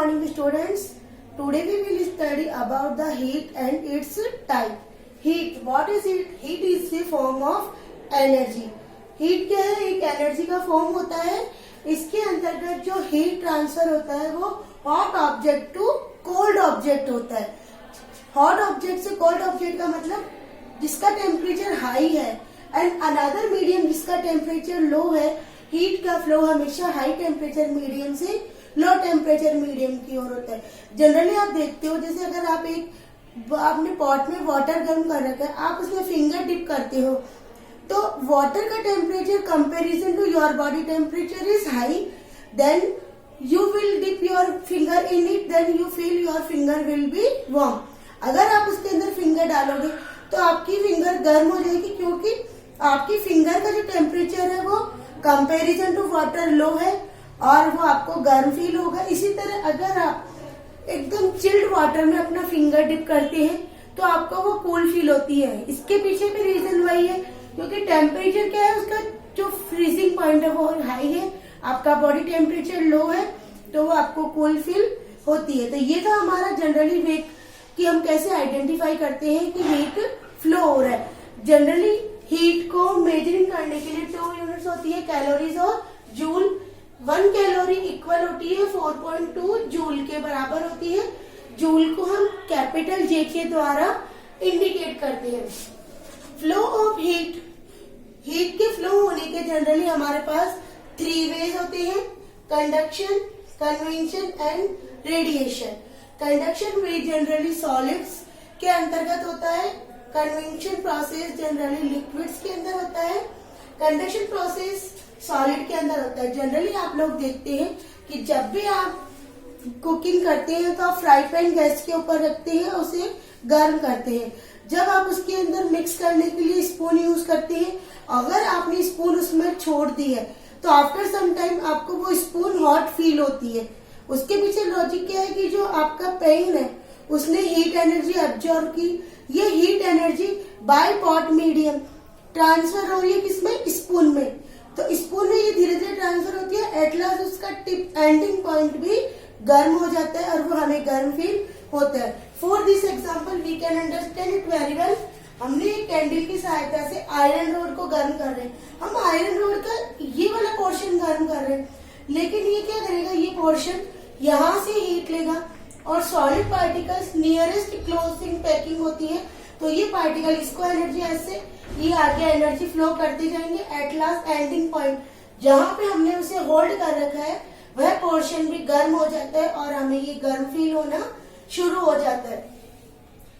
morning students. Today we will study about the heat and its type. Heat, what is it? Heat is the form of energy. Heat क्या है? एक energy का form होता है. इसके अंतर्गत जो हीट ट्रांसफर होता है वो hot object to cold object होता है. हॉट ऑब्जेक्ट से कोल्ड ऑब्जेक्ट का मतलब जिसका टेम्परेचर हाई है एंड अनदर मीडियम जिसका टेम्परेचर लो है. हीट का फ्लो हमेशा हाई टेम्परेचर मीडियम से लो टेम्परेचर मीडियम की ओर होता है. जनरली आप देखते हो जैसे अगर आप आपने पॉट में वाटर गर्म कर रखा है, आप उसमें फिंगर डिप करते हो तो वाटर का temperature comparison to your body temperature is high. Then you will dip your finger in it, then you feel your finger will be warm. अगर आप उसके अंदर फिंगर डालोगे तो आपकी फिंगर गर्म हो जाएगी क्योंकि आपकी फिंगर का जो टेम्परेचर है वो कंपैरिजन टू वाटर लो है और वो आपको गर्म फील होगा. इसी तरह अगर आप एकदम चिल्ड वाटर में अपना फिंगर डिप करते हैं तो आपको वो कूल फील होती है. इसके पीछे भी रीजन वही है क्योंकि टेम्परेचर क्या है, उसका जो फ्रीजिंग पॉइंट है वो हाई है, आपका बॉडी टेम्परेचर लो है तो वो आपको कूल फील होती है. तो ये था हमारा जनरली वे कि हम कैसे आइडेंटिफाई करते हैं कि हीट फ्लो हो रहा है. जनरली हीट को मेजरिंग करने के लिए 2 यूनिट्स होती है, कैलोरीज और जूल. 1 कैलोरी इक्वल होती है 4.2 जूल के बराबर होती है. जूल को हम कैपिटल जे के द्वारा इंडिकेट करते हैं. फ्लो ऑफ हीट, हीट के फ्लो होने के जनरली हमारे पास 3 वेज होते हैं, conduction, convection and radiation. Conduction way generally solids के अंतर्गत होता है. कन्वेक्शन प्रोसेस जनरली लिक्विड्स के अंदर होता है. कंडक्शन प्रोसेस सॉलिड के अंदर होता है. जनरली आप लोग देखते हैं कि जब भी आप कुकिंग करते हैं तो आप फ्राई पैन गैस के ऊपर रखते हैं, उसे गर्म करते हैं. जब आप उसके अंदर मिक्स करने के लिए स्पून यूज करते हैं, अगर आपने स्पून उसमें छोड़ दी है तो आफ्टर सम टाइम आपको वो स्पून हॉट फील होती है. उसके पीछे लॉजिक क्या है कि जो आपका पैन है उसने हीट एनर्जी एब्जॉर्ब की. ये heat energy by pot medium transfer हो रही है किसमें? स्पून में. तो स्पून में ये धीरे धीरे ट्रांसफर होती है. एट लास्ट उसका टिप एंडिंग पॉइंट भी गर्म हो जाता है और वो हमें गर्म फील होता है. For this example we can understand it very well. हमने एक कैंडल की सहायता से आयरन रोड को गर्म कर रहे हैं. हम आयरन रोड का ये वाला पोर्शन गर्म कर रहे हैं, लेकिन ये क्या करेगा, ये पोर्शन यहाँ से हीट लेगा और solid particles nearest closing packing होती है तो ये पार्टिकल इसको एनर्जी ऐसे ये आगे एनर्जी फ्लो करते जाएंगे. एट लास्ट एंडिंग पॉइंट जहाँ पे हमने उसे होल्ड कर रखा है वह पोर्शन भी गर्म हो जाता है और हमें ये गर्म फील होना शुरू हो जाता है.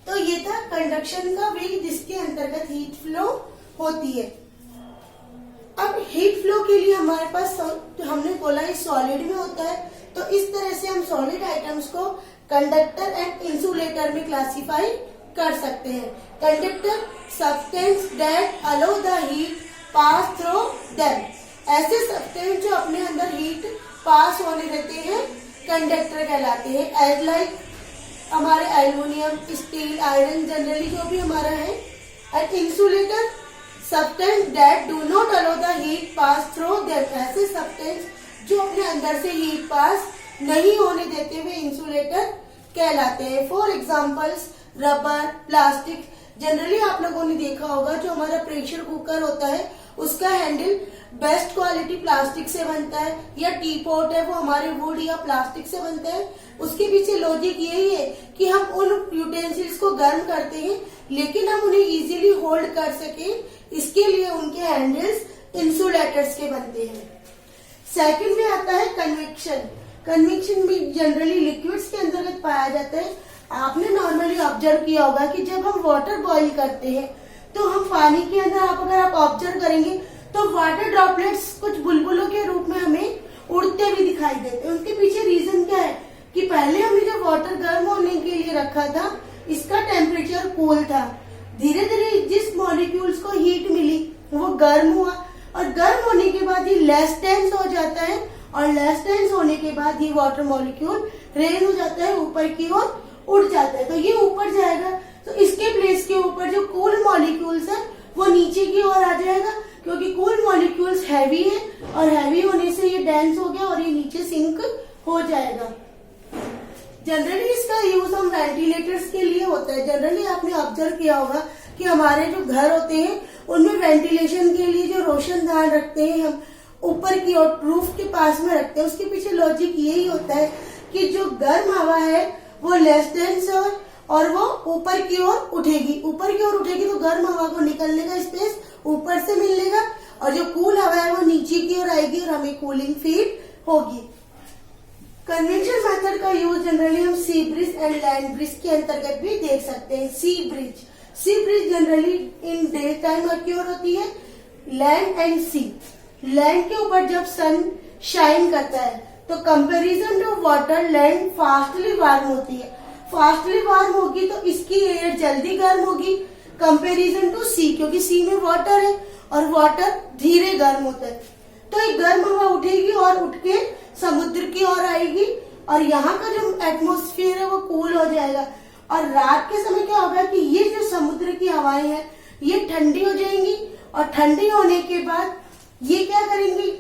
तो ये था कंडक्शन का वे जिसके अंतर्गत हीट फ्लो होती है. अब हीट फ्लो के लिए हमारे पास हमने बोला ये सॉलिड में होता है, तो इस तरह से हम सॉलिड आइटम्स को कंडक्टर एंड इंसुलेटर में क्लासिफाई कर सकते हैं. Conductor substance that aloe the heat pass through them. ऐसे सब्सटेंस जो अपने अंदर हीट पास होने देते हैं कंडक्टर कहलाते हैं. एज लाइक हमारे एल्यूमिनियम, स्टील, आयरन जनरली जो भी हमारा है. And insulator substance that do not aloe the heat pass through them. ऐसे सब्सटेंस जो अपने अंदर से हीट पास नहीं होने देते हुए इंसुलेटर कहलाते हैं. For examples rubber, plastic. Generally आप लोगों ने देखा होगा जो हमारा प्रेशर कुकर होता है उसका हैंडल बेस्ट क्वालिटी प्लास्टिक से बनता है, या टी पॉट है वो हमारे वुड या प्लास्टिक से बनता है. उसके पीछे लॉजिक यही है कि हम उन यूटेंसिल्स को गर्म करते हैं लेकिन हम उन्हें इजीली होल्ड कर सके, इसके लिए उनके हैंडल्स इंसुलेटर्स के बनते हैं. सेकंड में आता है कन्वेक्शन. कन्वेक्शन भी जनरली लिक्विड्स के अंतर्गत पाया जाता है. आपने नॉर्मली ऑब्जर्व किया होगा कि जब हम वाटर बॉईल करते हैं तो हम पानी के अंदर अगर आप ऑब्जर्व करेंगे तो वाटर ड्रॉपलेट्स कुछ बुलबुलों के रूप में हमें उड़ते हुए दिखाई देते हैं. उनके पीछे रीजन क्या है कि पहले हमने जब वाटर गर्म होने के लिए रखा था इसका टेम्परेचर कूल था. धीरे धीरे जिस मॉलिक्यूल्स को हीट मिली वो गर्म हुआ और गर्म होने के बाद ये लेस डेंस हो जाता है और लेस डेंस होने के बाद ये वाटर मॉलिक्यूल रेन हो जाता है, ऊपर की ओर उड़ जाता है. तो ये ऊपर जाएगा तो इसके प्लेस के ऊपर जो कूल मॉलिक्यूल्स है वो नीचे की ओर आ जाएगा क्योंकि कूल मॉलिक्यूल्स हैवी है और हैवी होने से ये डेंस हो गया और ये नीचे सिंक हो जाएगा. जनरली इसका यूज हम वेंटिलेटर्स के लिए होता है। जनरली आपने ऑब्जर्व किया होगा कि हमारे जो घर होते हैं उनमें वेंटिलेशन के लिए जो रोशनदान रखते हैं हम ऊपर की ओर रूफ के पास में रखते हैं। उसके पीछे लॉजिक यही होता है कि जो गर्म हवा है वो लेस डेंस है और वो ऊपर की ओर उठेगी। ऊपर की ओर उठेगी तो गर्म हवा को निकलने का स्पेस ऊपर से मिलेगा और जो कूल हवा है वो नीचे की ओर आएगी और हमें कूलिंग फील होगी। कन्वेंशन मेथड का यूज जनरली हम sea breeze and land breeze के अंतर्गत भी देख सकते हैं। Sea breeze generally in day time occur होती है। लैंड एंड सी, लैंड के ऊपर जब सन शाइन करता है तो comparison to water land fastly warm होती है। फास्टली वार्म होगी तो इसकी एयर जल्दी गर्म होगी कंपैरिजन टू सी, क्योंकि सी में वाटर है और वाटर धीरे गर्म होता है। तो एक गर्म हवा उठेगी और उठ के समुद्र की ओर आएगी और यहाँ का जो एटमॉस्फेयर है वो कूल हो जाएगा और रात के समय क्या होगा कि ये जो समुद्र की हवाएं हैं ये ठंडी हो जाएंगी और ठंडी होने के बाद ये क्या करेंगी,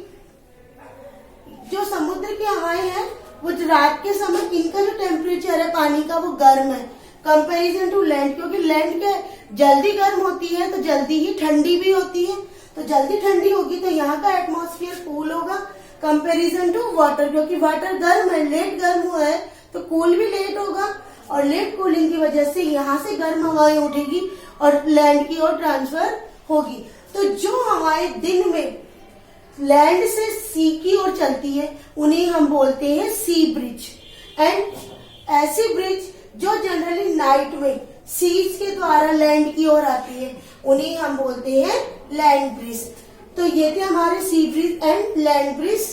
जो समुद्र की हवाएं हैं वो रात के समय इनका जो टेम्परेचर है पानी का वो गर्म है कंपैरिजन टू लैंड, क्योंकि लैंड के जल्दी गर्म होती है तो जल्दी ही ठंडी भी होती है। तो जल्दी ठंडी होगी तो यहाँ का एटमॉस्फेयर कूल होगा कंपैरिजन टू वाटर, क्योंकि वाटर गर्म है, लेट गर्म हुआ है तो कूल भी लेट होगा और लेट कूलिंग की वजह से यहाँ से गर्म हवाएं उठेगी और लैंड की ओर ट्रांसफर होगी। तो जो हवाएं दिन में लैंड से सी की ओर चलती है उन्हें हम बोलते हैं सी ब्रिज। एंड ऐसी ब्रिज जो जनरली नाइट में सीज के द्वारा लैंड की ओर आती है उन्हें हम बोलते हैं लैंड ब्रिज। तो ये थे हमारे sea breeze and land breeze.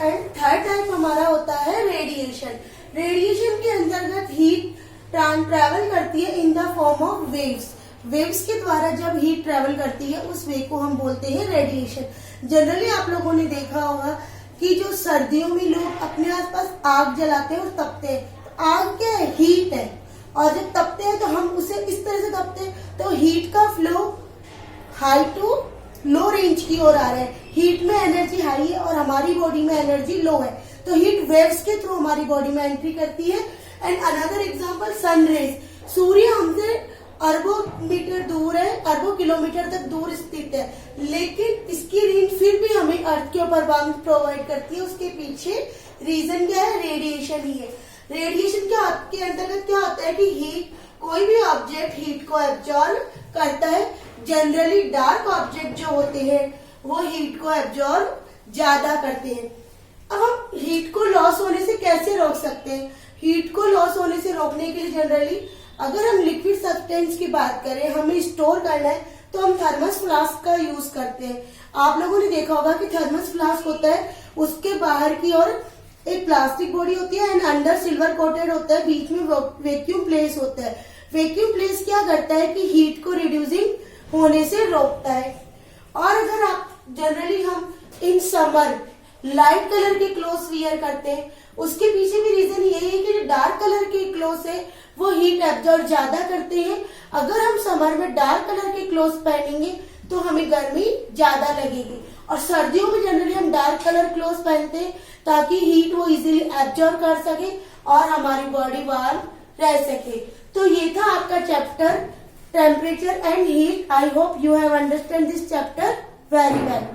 And third type हमारा होता है रेडिएशन। रेडिएशन के अंतर्गत हीट ट्रैवल करती है in the form of waves. Waves के द्वारा जब हीट ट्रैवल करती है उस वे को हम बोलते हैं रेडिएशन। जनरली आप लोगों ने देखा होगा कि जो सर्दियों में लोग अपने आसपास आग जलाते हैं और तपते हैं। आग क्या है? हीट है। और जब तपते हैं तो हम उसे इस तरह से तपते हैं तो हीट का flow high to low range की ओर आ रहा है। हीट में एनर्जी हाई है और हमारी बॉडी में एनर्जी लो है, तो हीट वेव्स के थ्रू हमारी बॉडी में एंट्री करती है। And another example sun rays. सूर्य हमसे अरबों मीटर दूर है, अरबों किलोमीटर तक दूर स्थित है, लेकिन इसकी रेंज फिर भी हमें अर्थ के ऊपर वार्मथ प्रोवाइड करती है। उसके पीछे रीजन क्या है? रेडिएशन ही है। रेडिएशन के अंतर्गत क्या होता है कि हीट, कोई भी ऑब्जेक्ट हीट को एब्जॉर्ब करता है। जनरली डार्क ऑब्जेक्ट जो होते हैं वो हीट को एब्जॉर्ब ज्यादा करते हैं। अब हम हीट को लॉस होने से कैसे रोक सकते हैं? हीट को लॉस होने से रोकने के लिए जनरली अगर हम लिक्विड सब्सटेंस की बात करें, हमें स्टोर करना है तो हम थर्मस फ्लास्क का यूज करते हैं। आप लोगों ने देखा होगा कि थर्मस फ्लास्क होता है, उसके बाहर की ओर एक प्लास्टिक बॉडी होती है एंड अंडर सिल्वर कोटेड होता है, बीच में वैक्यूम प्लेस होता है। वैक्यूम प्लेस क्या करता है कि हीट को रिड्यूसिंग होने से रोकता है। और अगर आप जनरली हम इन समर लाइट कलर के क्लोथ वियर करते हैं, उसके पीछे भी रीजन यही है कि जो डार्क कलर के क्लोथ है वो हीट एब्जॉर्ब ज्यादा करते हैं। अगर हम समर में डार्क कलर के क्लोथ पहनेंगे तो हमें गर्मी ज्यादा लगेगी। और सर्दियों में जनरली हम डार्क कलर क्लोथ पहनते हैं ताकि हीट वो इजीली एब्जॉर्ब कर सके और हमारी बॉडी वार्म रह सके। तो ये था आपका chapter temperature and heat. I hope you have understand this chapter very well.